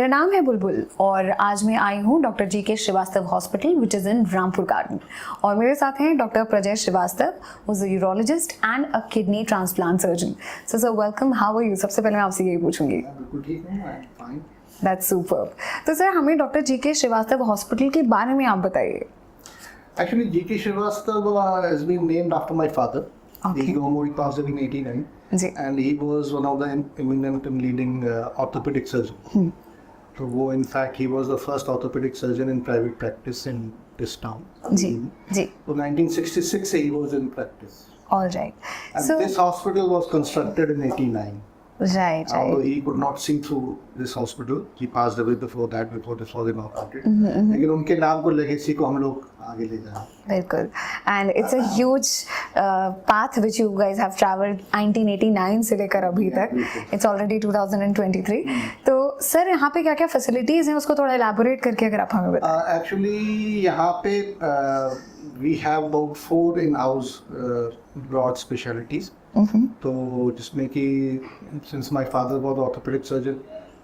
मेरा नाम है बुलबुल और आज मैं आई हूँ doctor G K. Srivastava hospital which is in Rampur garden और मेरे साथ हैं doctor Prajay Srivastava who is a urologist and a kidney transplant surgeon. Sir welcome, how are you? सबसे पहले मैं आपसे यही पूछूंगी. बिल्कुल ठीक हूँ, I am fine. That's superb. तो सर हमें डॉक्टर जी.के. श्रीवास्तव हॉस्पिटल के बारे में आप बताइए. Actually, G.K. Srivastava has been named after my father. Okay. He passed away in 89, and he was one of the eminent and leading orthopedic surgeons. So, in fact, he was the first orthopedic surgeon in private practice in this town. Ji. So, 1966 he was in practice. All right. And So this hospital was constructed in 89. right. Although he could not see through this hospital, he passed away before this was inaugurated. लेकिन उनके नाम को legacy को हम लोग आगे ले जाएं. बिल्कुल. And it's a huge path which you guys have traveled 1989 से लेकर अभी तक. It's already 2023. तो सर यहाँ पे क्या क्या फैसिलिटीज हैं उसको थोड़ा एलैबोरेट करके अगर आप हमें बताएं. Actually यहाँ पे we have about 4 in-house broad specialties. तो जिसमें कि since my father was orthopedic surgeon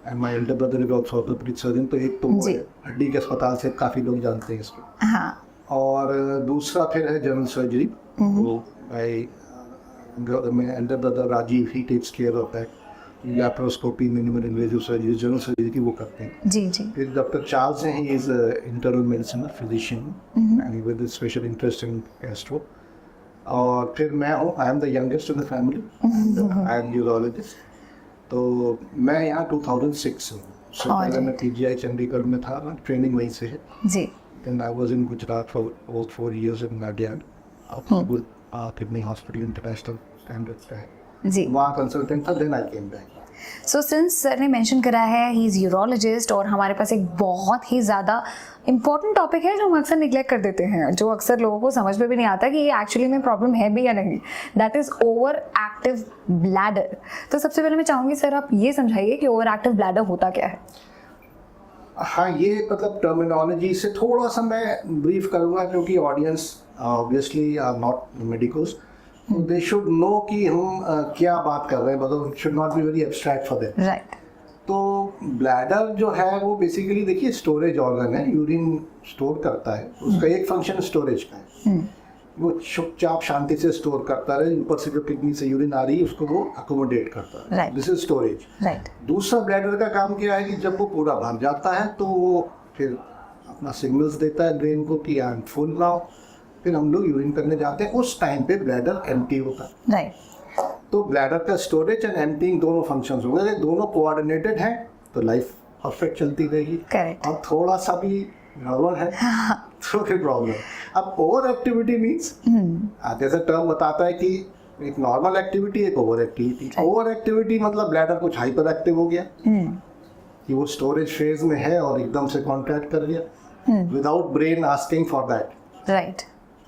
and my elder brother is also orthopedic surgeon, तो एक तो वो है हड्डी के अस्पताल से काफ़ी लोग जानते हैं इसको. हाँ. और दूसरा फिर है जनरल सर्जरी. तो my elder brother Rajiv he takes care of that. Laparoscopy, minimal invasive surgery, general surgery की वो करते हैं. जी. फिर डॉक्टर चार्ल्स हैं, he is internal medicine physician and with special interest in gastro. और फिर मैं हूँ, I am the youngest in the family, I am urologist. तो मैं यहाँ 2006 हूँ. So, पहले मैं पीजीआई चंडीगढ़ में था, ट्रेनिंग वहीं से है. जी. Then I was in Gujarat for about 4 years in Nadiad, with Kidney Hospital International Standards है. जी. वहाँ कंसल्टेंट था. Then I came back. So since sir ने मेंशन करा है ही इज़ यूरोलॉजिस्ट और हमारे पास एक बहुत ही ज़्यादा इम्पॉर्टेंट टॉपिक है जो हम अक्सर निगलेक्ट कर देते हैं, जो अक्सर लोगों को समझ में भी नहीं आता कि ये एक्चुअली में प्रॉब्लम है भी या नहीं. That is over active bladder. तो सबसे पहले मैं चाहूँगी सर आप ये समझाइए कि ओवर एक्टिव ब्लैडर होता क्या है. हाँ, ये मतलब टर्मिनोलॉजी से थोड़ा सा मैं ब्रीफ करूँगा क्योंकि audience obviously are not medicals, so they should know कि हम क्या बात कर रहे हैं, मतलब should not be very abstract for them. Right. तो ब्लैडर जो है वो बेसिकली देखिए स्टोरेज ऑर्गन है, यूरिन स्टोर करता है. उसका एक फंक्शन स्टोरेज का है. वो चुपचाप शांति से स्टोर करता है. ऊपर से जो किडनी से यूरिन आ रही है उसको वो अकोमोडेट करता है. This is storage. राइट. दूसरा ब्लैडर का काम क्या है कि जब वो पूरा भर जाता है तो वो फिर अपना सिग्नल्स देता है ब्रेन को कि आई एम फुल नाउ. फिर हम लोग यूरिन करने जाते हैं, उस टाइम पे ब्लैडर एम्प्टी होता है. राइट. तो ब्लैडर का स्टोरेज एंड एम्प्टीइंग दोनों फंक्शंस हो गए. दोनों कोऑर्डिनेटेड हैं तो लाइफ परफेक्ट चलती रहेगी. करेक्ट. और थोड़ा सा भी गड़बड़ है तो फिर प्रॉब्लम. अब ओवर एक्टिविटी मीन्स जैसा टर्म बताता है कि एक नॉर्मल एक्टिविटी, एक ओवर एक्टिविटी. ओवर एक्टिविटी मतलब ब्लैडर कुछ हाइपर एक्टिव हो गया कि वो स्टोरेज फेज में है और एकदम से कॉन्ट्रैक्ट कर गया without brain asking for that. Right.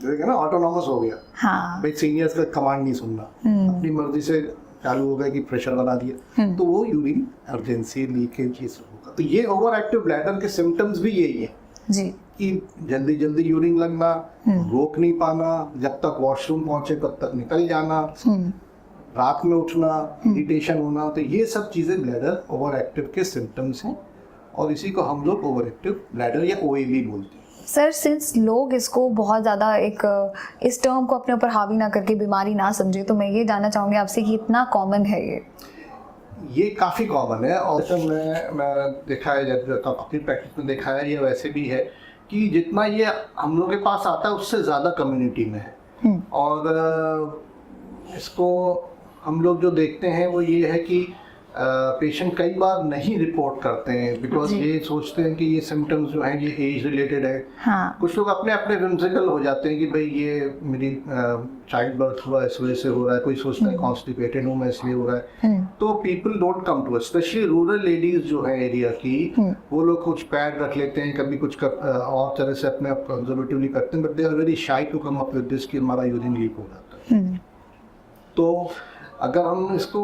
ना ऑटोनॉमस हो गया. हाँ. भाई सीनियर्स का कमांड नहीं सुनना, अपनी मर्जी से चालू हो गया कि प्रेशर बना दिया, तो वो यूरिन अर्जेंसी लीकेज ये सब होगा. तो ये ओवर एक्टिव ब्लैडर के सिम्टम्स भी यही है जी. कि जल्दी जल्दी यूरिन लगना, रोक नहीं पाना, जब तक वॉशरूम पहुंचे तब तक निकल जाना, रात में उठना, इरिटेशन होना. तो ये सब चीज़ें ब्लैडर ओवर एक्टिव के सिम्टम्स हैं और इसी को हम लोग ओवर एक्टिव ब्लैडर या ओएबी बोलते हैं. सर सिंस लोग इसको बहुत ज़्यादा एक इस टर्म को अपने ऊपर हावी ना करके बीमारी ना समझे, तो मैं ये जानना चाहूँगी आपसे कि इतना कॉमन है ये काफ़ी कॉमन है. और तो मैं देखा है, जब अपनी प्रैक्टिस में देखा है, ये वैसे भी है कि जितना ये हम लोग के पास आता है उससे ज़्यादा कम्युनिटी में है. और इसको हम लोग जो देखते हैं वो ये है कि पेशेंट कई बार नहीं रिपोर्ट करते हैं बिकॉज ये सोचते हैं कि ये सिम्टम्स जो हैं ये एज रिलेटेड है. हाँ. कुछ लोग अपने अपने विम्सिकल हो जाते हैं कि भाई ये मेरी चाइल्ड बर्थ हुआ इस वजह से हो रहा है, कोई सोचता है कॉन्स्टिपेटेड हूँ मैं इसलिए हो रहा है. तो people don't come to, specially rural ladies जो है एरिया की, वो लोग कुछ पैड रख लेते हैं, कभी कुछ और तरह से अपने आप कंजर्वेटिवली करते हैं, but they are very shy to come up with this कि हमारा यूरिन लीक हो जाता है. तो अगर हम इसको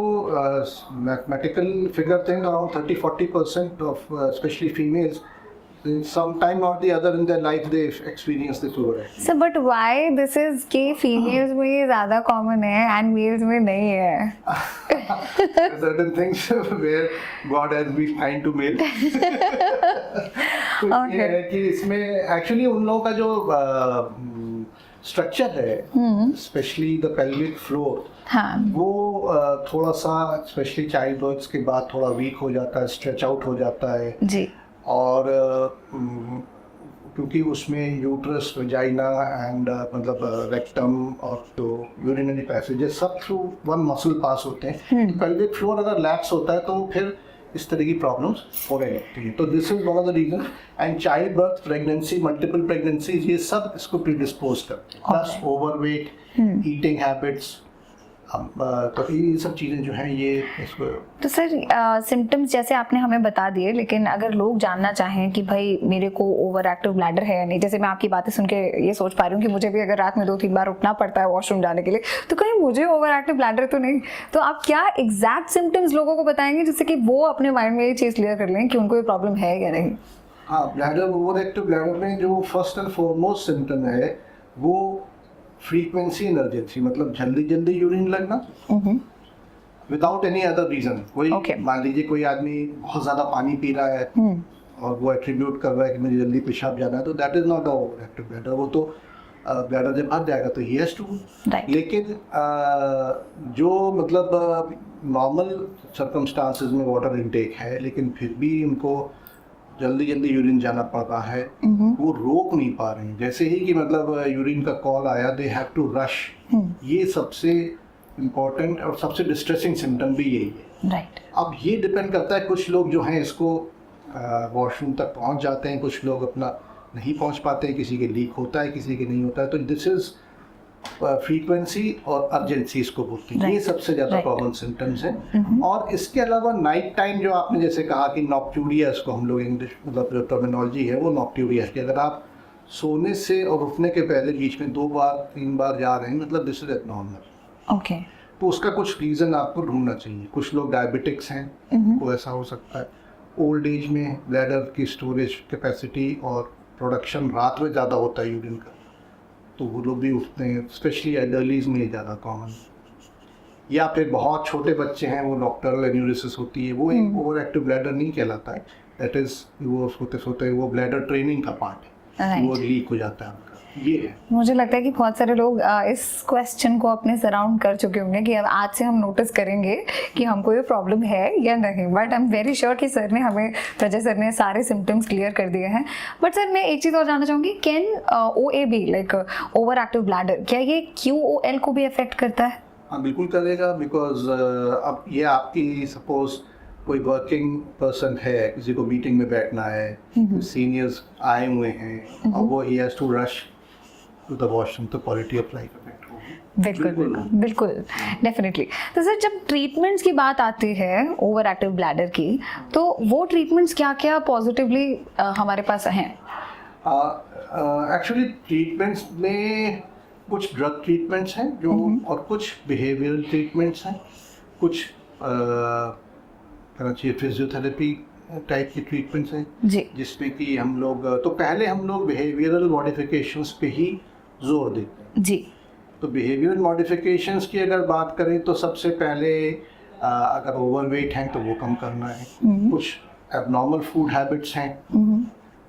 मैथमेटिकल फिगर देंगे, around 30-40% of specially females sometime or the other in their life they experience this overactivity. Sir but why this is कि फीमेल्स में ये ज्यादा कॉमन है एंड मेल्स में नहीं है? Certain things where God has been kind to male. तो ये है कि इसमें एक्चुअली उन लोगों का जो स्ट्रक्चर है, स्पेशली द पेल्विक फ्लोर, हाँ वो थोड़ा सा स्पेशली चाइल्ड बर्थ के बाद थोड़ा वीक हो जाता है, स्ट्रेच आउट हो जाता है जी, और क्योंकि उसमें यूट्रस, वेजाइना एंड मतलब रेक्टम और जो यूरिनरी पैसेजेस सब थ्रू वन मसल पास होते हैं। तो पेल्विक फ्लोर अगर लैप्स होता है तो फिर इस तरह की प्रॉब्लम्स होने लगती है। तो this is one of the reason. And child birth, pregnancy, multiple pregnancies, ये सब इसको प्रीडिस्पोज करते हैं। प्लस ओवरवेट, ईटिंग हैबिट्स, तो ये सब चीज़ें जो हैं ये इसको। तो सर सिम्टम्स जैसे आपने हमें बता दिए, लेकिन अगर लोग जानना चाहें कि भाई मेरे को ओवर एक्टिव ब्लैडर है या नहीं, जैसे मैं आपकी बातें सुन के ये सोच पा रही हूँ कि मुझे भी अगर रात में 2-3 बार उठना पड़ता है वॉशरूम जाने के लिए, तो कहीं मुझे ओवर एक्टिव ब्लैडर तो नहीं? तो आप क्या एग्जैक्ट सिम्टम्स लोगों को बताएंगे जिससे कि वो अपने माइंड में ये चीज़ क्लियर कर लें कि उनको ये प्रॉब्लम है या नहीं? हाँ, ब्लैडर, ओवर एक्टिव ब्लैडर में जो फर्स्ट एंड फॉरमोस्ट सिम्टम है वो फ्रीक्वेंसी एनर्जेंसी, मतलब जल्दी जल्दी यूरिन लगना विदाउट एनी अदर रीजन। कोई मान लीजिए कोई आदमी बहुत ज्यादा पानी पी रहा है और वो एट्रीब्यूट कर रहा है कि मुझे जल्दी पेशाब जाना है, तो that is not a over active bladder. वो तो ब्लैडर जब भर जाएगा तो ही हैज टू। लेकिन जो मतलब नॉर्मल सर्कमस्टांसेस में वाटर इनटेक है लेकिन फिर भी उनको जल्दी जल्दी यूरिन जाना पड़ रहा है, वो रोक नहीं पा रहे हैं। जैसे ही कि मतलब यूरिन का कॉल आया, दे हैव टू रश। ये सबसे इम्पोर्टेंट और सबसे डिस्ट्रेसिंग सिम्टम भी यही है। राइट। अब ये डिपेंड करता है, कुछ लोग जो हैं इसको वॉशरूम तक पहुंच जाते हैं, कुछ लोग अपना नहीं पहुंच पाते हैं, किसी के लीक होता है, किसी के नहीं होता है। तो दिस इज फ्रीक्वेंसी और अर्जेंसी इसको बोलते हैं। ये सबसे ज़्यादा कॉमन सिम्टम्स हैं। और इसके अलावा नाइट टाइम जो आपने जैसे कहा कि नॉक्ट्यूरिया, इसको हम लोग इंग्लिश मतलब जो टर्मिनोलॉजी है वो नॉक्ट्यूरिया है कि अगर आप सोने से और उठने के पहले बीच में 2 बार 3 बार जा रहे हैं, मतलब दिस इज एबनॉर्मल। ओके। तो उसका कुछ रीज़न आपको ढूंढना चाहिए। कुछ लोग डायबिटिक्स हैं, वो ऐसा हो सकता है। ओल्ड एज में ब्लैडर की स्टोरेज कैपेसिटी और प्रोडक्शन रात में ज़्यादा होता है यूरिन का, तो वो लोग भी उठते हैं। स्पेशली एडल्टीज में ज़्यादा कॉमन। या फिर बहुत छोटे बच्चे हैं, वो नॉक्टर्नल एन्यूरिसिस होती है, वो एक ओवर एक्टिव ब्लैडर नहीं कहलाता है। दैट इज वो सोते सोते वो ब्लैडर ट्रेनिंग का पार्ट है, वो लीक हो जाता है आपका। ये है। मुझे लगता है कि बहुत सारे लोग इस क्वेश्चन को अपने सराउंड कर चुके होंगे कि अब आज से हम नोटिस करेंगे कि हमको ये प्रॉब्लम है या नहीं। But I am very sure कि सर ने हमें, प्रजय सर ने सारे सिम्टम्स क्लियर कर दिए हैं। बट सर मैं एक चीज़ और जानना चाहूँगी, can OAB like over active bladder, क्या ये QOL को भी अफेक्ट करता है? हाँ बिल्कुल करेगा, बिकॉज अब ये आपकी सपोज कोई वर्किंग पर्सन है, किसी को मीटिंग में बैठना है, सीनियर्स आए हुए हैं और वो he has to rush to the washroom, तो क्वालिटी ऑफ लाइफ अफेक्ट होगी। बिल्कुल बिल्कुल डेफिनेटली। तो सर जब ट्रीटमेंट्स की बात आती है ओवर एक्टिव ब्लैडर की, तो वो ट्रीटमेंट्स क्या क्या पॉजिटिवली हमारे पास हैं? एक्चुअली ट्रीटमेंट्स में कुछ ड्रग ट्रीटमेंट्स हैं जो, और कुछ बिहेवियरल ट्रीटमेंट्स हैं, कुछ फिजियोथेरेपी टाइप की ट्रीटमेंट्स हैं जिसमें कि हम लोग, तो पहले हम लोग बिहेवियरल मॉडिफिकेशंस पे ही जोर देते हैं जी। तो बिहेवियरल मॉडिफिकेशंस की अगर बात करें तो सबसे पहले अगर ओवरवेट हैं तो वो कम करना है। कुछ एबनॉर्मल फूड हैबिट्स हैं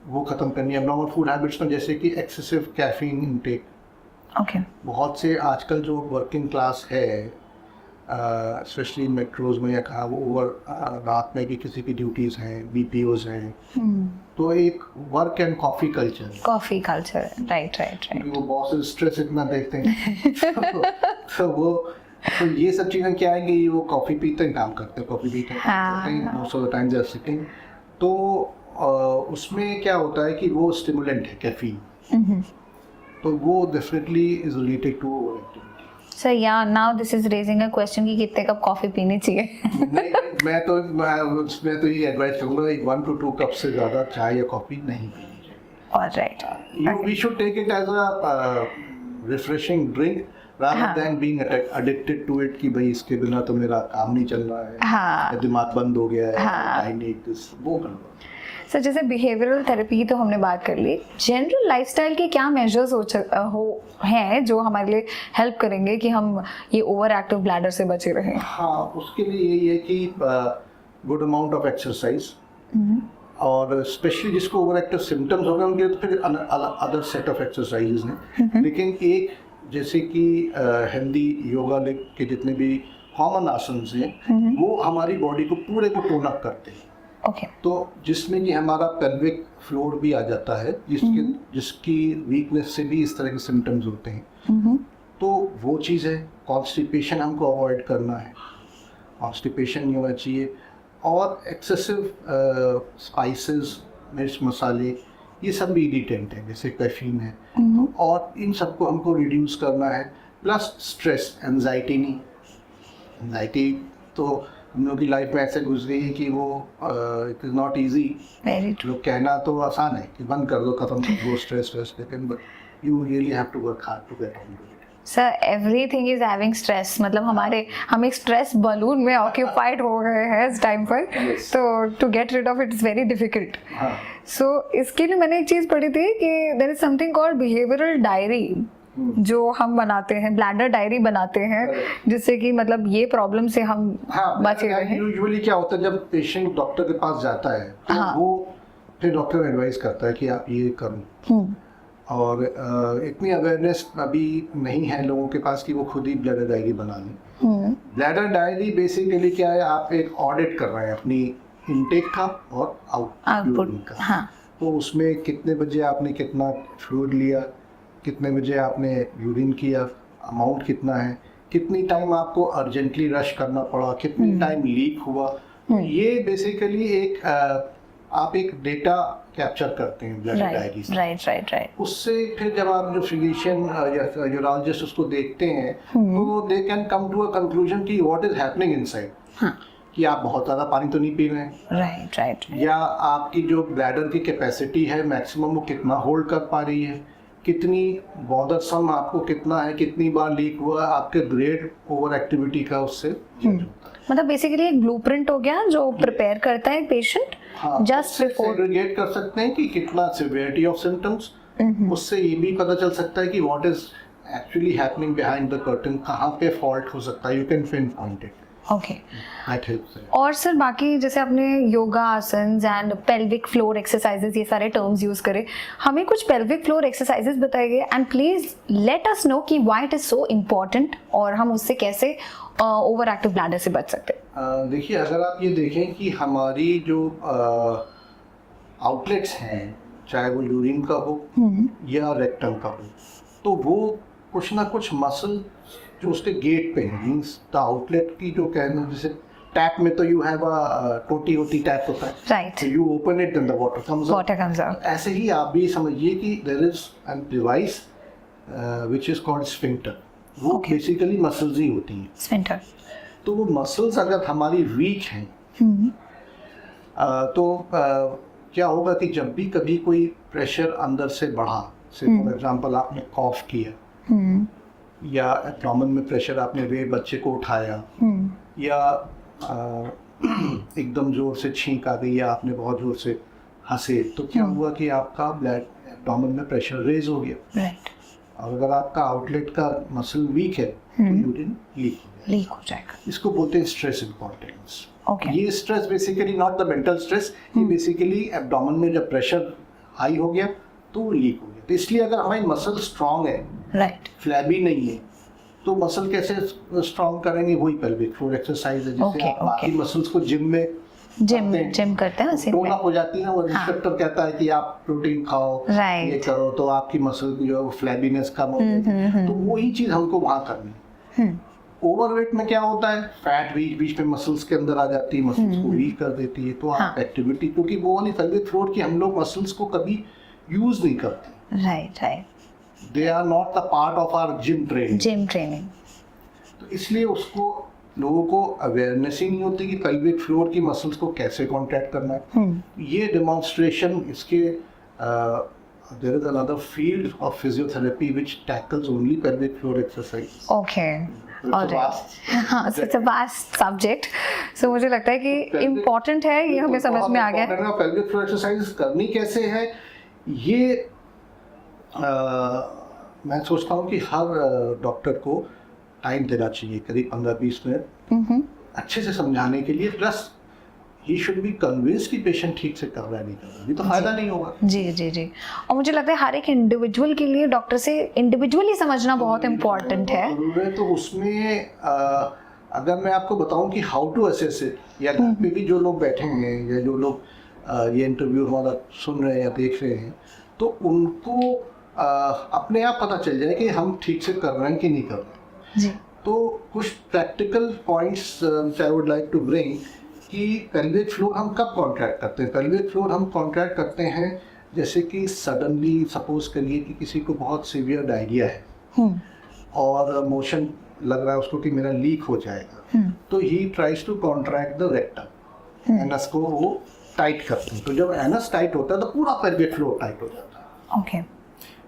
वो ख़त्म करनी है। एबनॉर्मल फूड हैबिट्स में जैसे कि एक्सेसिव कैफीन इंटेक। ओके। बहुत से आजकल जो वर्किंग क्लास है, स्पेशली मेट्रोज में, या कहा वो ओवर रात में भी किसी की ड्यूटीज हैं, BPOs हैं, तो एक work and coffee culture, right. वो बॉस स्ट्रेस इतना देखते हैं तो ये सब चीज़ें क्या है कि वो कॉफ़ी पीते हैं, काम करते हैं, कॉफ़ी पीते हैं, most of the time they are sitting. तो उसमें क्या होता है कि वो स्टिमुलेंट है कैफीन, तो वो definitely is related to over activity. Sir या now this is raising a question कि कितने कप कॉफी पीनी चाहिए? नहीं, मैं तो ये एडवाइस करूंगा 1 to 2 कप से ज़्यादा चाय या कॉफ़ी नहीं पीनी चाहिए। Alright. We should take it as a refreshing drink rather than being addicted to it कि भाई इसके बिना तो मेरा काम नहीं चल रहा है, दिमाग बंद हो गया है, I need this, वो करना। सर जैसे बिहेवियरल थेरेपी तो हमने बात कर ली, जनरल लाइफस्टाइल के क्या मेजर्स हैं जो हमारे लिए हेल्प करेंगे कि हम ये ओवर एक्टिव ब्लैडर से बचे रहें? हाँ, उसके लिए यही है कि गुड अमाउंट ऑफ एक्सरसाइज, और स्पेशली जिसको ओवर एक्टिव सिम्टम्स हो गए उनके तो फिर अदर सेट ऑफ एक्सरसाइजेज हैं। लेकिन एक जैसे कि हेल्दी योगा के जितने भी कॉमन आसन्स हैं वो हमारी बॉडी को पूरे को टोन अप करते हैं। तो जिसमें कि हमारा पेल्विक फ्लोर भी आ जाता है, जिसकी वीकनेस से भी इस तरह के सिम्टम्स होते हैं। तो वो चीज़ है। कॉन्स्टिपेशन हमको अवॉइड करना है, कॉन्स्टिपेशन नहीं होना चाहिए। और एक्सेसिव स्पाइसेस, मिर्च मसाले, ये सब भी इरिटेंट हैं, जैसे कैफीन है, और इन सबको हमको रिड्यूस करना है। प्लस स्ट्रेस, एंजाइटी नहीं, एंजाइटी तो हम लोग की लाइफ में ऐसे घुस गई है कि वो इट इज़ नॉट ईजी। लोग कहना तो आसान है कि बंद कर दो, खत्म कर दो स्ट्रेस, लेकिन you really have to work hard to get on to it. Sir everything is having stress, मतलब हम एक स्ट्रेस बलून में ऑक्यूपाइड हो गए हैं इस टाइम पर, तो to get rid of it is very difficult. So इसके लिए मैंने एक चीज़ पढ़ी थी कि there is something called behavioural diary, जो हम बनाते हैं, ब्लैडर डायरी बनाते हैं, जिससे कि मतलब ये प्रॉब्लम से हम बचे रहें। यूजुअली क्या होता है, जब पेशेंट डॉक्टर के पास जाता है तो वो फिर डॉक्टर एडवाइस करता है कि आप ये करो, और इतनी अवेयरनेस अभी नहीं है लोगों के पास कि वो खुद ही ब्लैडर डायरी बना लें। ब्लैडर डायरी बेसिकली क्या है, आप एक ऑडिट कर रहे हैं अपनी इनटेक का और आउटपुट का। तो उसमें कितने बजे आपने कितना फ्लूइड लिया, कितने बजे आपने यूरिन किया, अमाउंट कितना है, कितनी टाइम आपको अर्जेंटली रश करना पड़ा, कितनी टाइम लीक हुआ। ये बेसिकली एक आप एक डेटा कैप्चर करते हैं ब्लैडर डायरी से। राइट। उससे फिर जब आप जो फिजिशियन या यूरोलॉजिस्ट उसको देखते हैं तो they can come to a conclusion कि व्हाट इज हैपनिंग इनसाइड, कि आप बहुत ज़्यादा पानी तो नहीं पी रहे हैं, राइट, या आपकी जो ब्लैडर की कैपेसिटी है मैक्सिमम वो कितना होल्ड कर पा रही है, कितनी बॉदरसम आपको कितना है, कितनी बार लीक हुआ, आपके ग्रेड ओवर एक्टिविटी का उससे मतलब बेसिकली एक ब्लूप्रिंट हो गया जो प्रिपेयर करता है पेशेंट जस्ट बिफोर। सेग्रीगेट कर सकते हैं कि कितना सिवियरिटी ऑफ सिम्टम्स, उससे ये भी पता चल सकता है कि what is actually happening behind the curtain, कहाँ पे फॉल्ट हो सकता है, you can pinpoint it. Okay. और सर बाकी जैसे आपने yoga asanas and pelvic floor exercises ये सारे टर्म्स यूज करे, हमें कुछ पेल्विक फ्लोर एक्सरसाइजेस बताइए and please let us know कि why it is so important और हम उससे कैसे ओवर एक्टिव ब्लैडर से बच सकते हैं। देखिए, अगर आप ये देखें कि हमारी जो आउटलेट्स हैं, चाहे वो यूरिन का हो या रेक्टम का हो, तो वो कुछ ना कुछ मसल जो उसके गेट पे है, मीन्स द आउटलेट की जो कहना, जैसे टैप में तो यू हैव अ टोटी टैप होता है, right, you open it and the water comes out. ऐसे ही आप भी समझिए कि there is a device which is called sphincter, वो बेसिकली मसल्स ही होती हैं स्फिंक्टर। तो वो मसल्स अगर हमारी वीक हैं तो क्या होगा कि जब भी कभी कोई प्रेशर अंदर से बढ़ा, से फॉर एग्जांपल आपने कॉफ किया या एब्डोमेन में प्रेशर, आपने वे बच्चे को उठाया, या एकदम जोर से छींक आ गई या आपने बहुत जोर से हंसे, तो क्या हुआ कि आपका ब्लड एब्डोमेन में प्रेशर रेज हो गया। राइट। और अगर आपका आउटलेट का मसल वीक है तो यूरिन लीक हो जाएगा। इसको बोलते हैं स्ट्रेस इनकॉन्टिनेंस। ये stress basically not the mental stress, ये बेसिकली एब्डोमेन में जब प्रेशर हाई हो गया तो वो लीक हो गया। तो इसलिए अगर हमारी मसल स्ट्रांग है, राइट, फ्लैबी नहीं है, तो मसल कैसे स्ट्रांग करेंगे, वही पेल्विक फ्लोर एक्सरसाइज है, जिससे आप बाकी मसल्स को जिम करते हैं टोन अप हो जाती है। और इंस्ट्रक्टर कहता है कि आप प्रोटीन खाओ, ये करो, तो आपकी मसल की जो फ्लैबीनेस कम हो जाती, तो वही चीज हमको वहाँ करनी है। ओवरवेट में क्या होता है, फैट बीच में मसल्स के अंदर आ जाती है, मसल्स को वीक कर देती है। तो आप एक्टिविटी, क्योंकि वो वाली पेल्विक फ्लोर की हम लोग मसल्स को कभी यूज नहीं करते, right, they are not the part of our gym training. तो इसलिए उसको लोगों को अवेयरनेस ही नहीं होती कि पेल्विक फ्लोर की मसल्स को कैसे कॉन्ट्रैक्ट करना है। ये डेमोन्स्ट्रेशन इसके there is another field of physiotherapy which tackles only pelvic floor exercise. Okay. It's a Alright. vast हाँ, it's a vast subject. So मुझे लगता है कि important है, ये हमें समझ में आ गया है. पेल्विक फ्लोर एक्सरसाइज करनी कैसे है, ये मैं सोचता हूँ कि हर डॉक्टर को टाइम देना चाहिए, करीब 15-20 मिनट अच्छे से समझाने के लिए. Plus he should be convince कि पेशेंट ठीक से कर रहा है नहीं कर रहा है, तो फायदा नहीं होगा. जी जी जी. और मुझे लगता है हर एक इंडिविजुअल के लिए डॉक्टर से इंडिविजुअली समझना बहुत इम्पोर्टेंट है. तो उसमें अगर मैं आपको बताऊं कि हाउ टू असेस इट, या घर पे भी जो लोग बैठे हैं या जो लोग ये इंटरव्यू हमारा सुन रहे हैं या देख रहे हैं, तो उनको अपने आप पता चल जाए कि हम ठीक से कर रहे हैं कि नहीं कर रहे हैं. जी. तो कुछ practical points I would like to bring कि पेल्विक फ्लोर हम कब कॉन्ट्रैक्ट करते हैं. पेल्विक फ्लोर हम कॉन्ट्रैक्ट करते हैं जैसे कि सडनली सपोज करिए कि किसी को बहुत सीवियर डायरिया है और मोशन लग रहा है उसको कि मेरा लीक हो जाएगा, तो he tries to contract the rectum, anus को वो टाइट करते हैं. तो जब एनस टाइट होता है तो पूरा पेल्विक फ्लोर टाइट हो जाता है. ओके.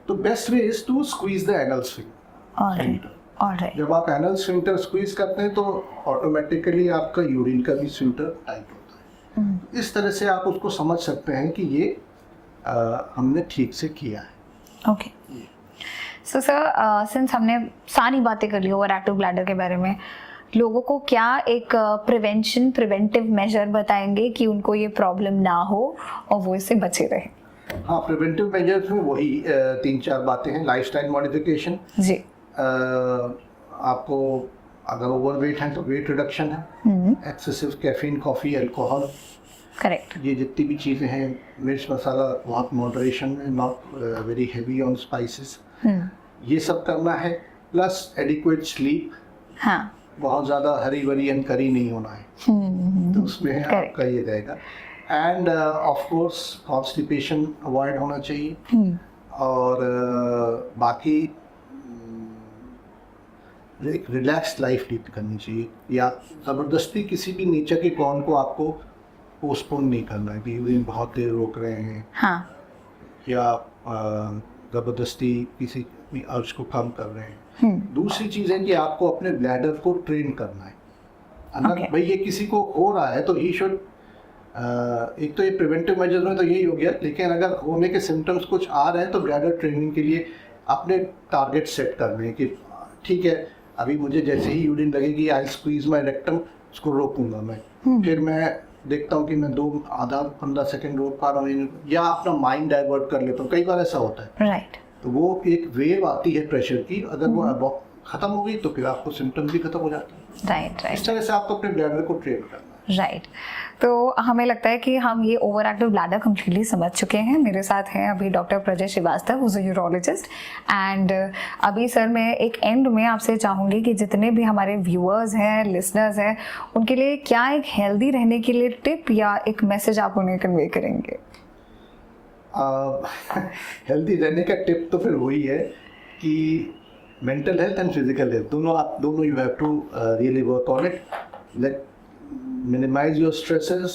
तो best way is to squeeze the anal sphincter. Alright. जब आप एनल स्फिंक्टर स्क्वीज करते हैं तो ऑटोमेटिकली आपका यूरिन का भी स्फिंक्टर टाइट होता है. इस तरह से आप उसको समझ सकते हैं कि ये हमने ठीक से किया है. ओके. सो सर, सिंस हमने सारी बातें कर ली ओवर एक्टिव ब्लैडर के बारे में, लोगों को क्या एक प्रिवेंटिव मेजर बताएंगे कि उनको ये प्रॉब्लम ना हो और वो इससे बचे रहे? हाँ, प्रिवेंटिव मेजर्स में वही 3-4 बातें हैं. Lifestyle modification. जी. आपको अगर ओवरवेट है तो वेट रिडक्शन है. Excessive caffeine, coffee, alcohol, correct, ये जितनी भी चीज़ें हैं, मिर्च मसाला बहुत मॉडरेशन में, not very heavy on spices, ये सब करना है. Plus adequate sleep. हाँ, बहुत ज़्यादा हरी भरी एंड करी नहीं होना है, तो उसमें आपका ये रहेगा. End of course constipation avoid होना चाहिए. और बाकी रिलैक्स्ड लाइफ लीड करनी चाहिए, या ज़बरदस्ती किसी भी नेचर के कॉन को आपको पोस्टपोन नहीं करना है कि यूरिन बहुत देर रोक रहे हैं. हाँ. या ज़बरदस्ती किसी भी अर्ज को कम कर रहे हैं. दूसरी चीज़ है कि आपको अपने ब्लैडर को ट्रेन करना है. अगर भाई ये किसी को हो रहा है तो ही शुड, एक तो ये प्रिवेंटिव मेजर में तो यही हो गया, लेकिन अगर होने के सिम्टम्स कुछ आ रहे हैं तो ब्लैडर ट्रेनिंग के लिए अपने टारगेट सेट करने हैं कि ठीक है, अभी मुझे जैसे ही यूरिन लगेगी आई स्क्वीज माई रेक्टम, उसको रोकूंगा मैं. फिर मैं देखता हूँ कि मैं 15 सेकंड रोक पा रहा हूँ, या अपना माइंड डाइवर्ट कर लेता हूँ. कई बार ऐसा होता है. राइट. तो वो एक वेव आती है प्रेशर की, अगर वो अब खत्म हो गई तो फिर आपको सिम्टम्स भी खत्म हो जाते हैं. राइट. इस तरह से आपको अपने ब्लैडर को ट्रेन करना है. राइट. तो हमें लगता है कि हम ये ओवर एक्टिव ब्लैडर कम्प्लीटली समझ चुके हैं. मेरे साथ हैं अभी doctor Prajay Srivastava, who is a urologist. And अभी सर मैं एक एंड में आपसे चाहूँगी कि जितने भी हमारे व्यूअर्स हैं, लिसनर्स हैं, उनके लिए क्या एक हेल्दी रहने के लिए टिप या एक मैसेज आप उन्हें कन्वे करेंगे? हेल्दी रहने का टिप तो फिर वही है कि mental health and physical health दोनों you have to really work on it. Let minimize your stresses,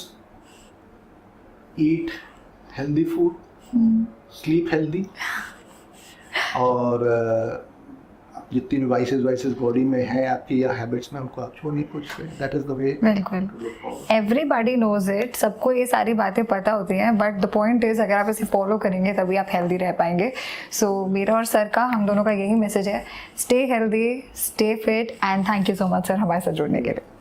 eat healthy food, sleep healthy, और जितनी भी वाइसेस बॉडी में है आपकी या हैबिट्स में, उनको आप छोड़िए कुछ. That is the way. बिल्कुल, एवरीबॉडी नोज इट, सबको ये सारी बातें पता होती हैं, बट द पॉइंट इज अगर आप इसे फॉलो करेंगे तभी आप हेल्दी रह पाएंगे. सो मेरा और सर का, हम दोनों का यही मैसेज है, stay healthy, stay fit, and thank you so much sir हमारे साथ जुड़ने के लिए.